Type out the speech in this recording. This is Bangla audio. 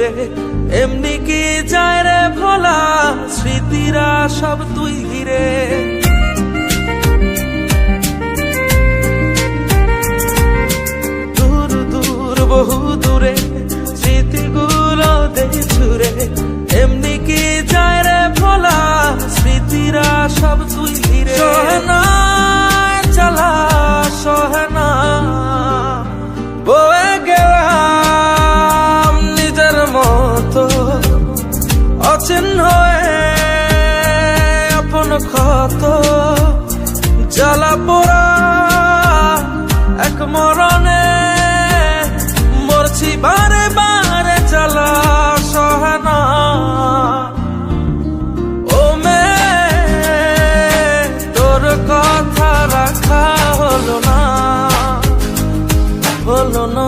দূরে এমনি কি যায় রে ভোলা, স্মৃতিরা সব তুই ঘিরে। দূর দূর বহু দূরে স্মৃতিগুলো দেখে ছুড়ে, এমনি কি যায় রে ভোলা, স্মৃতিরা সব তুই ঘিরে। সোহেনা চালা সোহেনা বয়ে গেলাম নিজের মতো, অচিহ্ন হয়ে আপন ক্ষত, জ্বালা পোড়া এক মরণে মরছি বারে বারে জ্বালা সহেনা। ও মে তোর কথা রাখা হলো না, হলো না।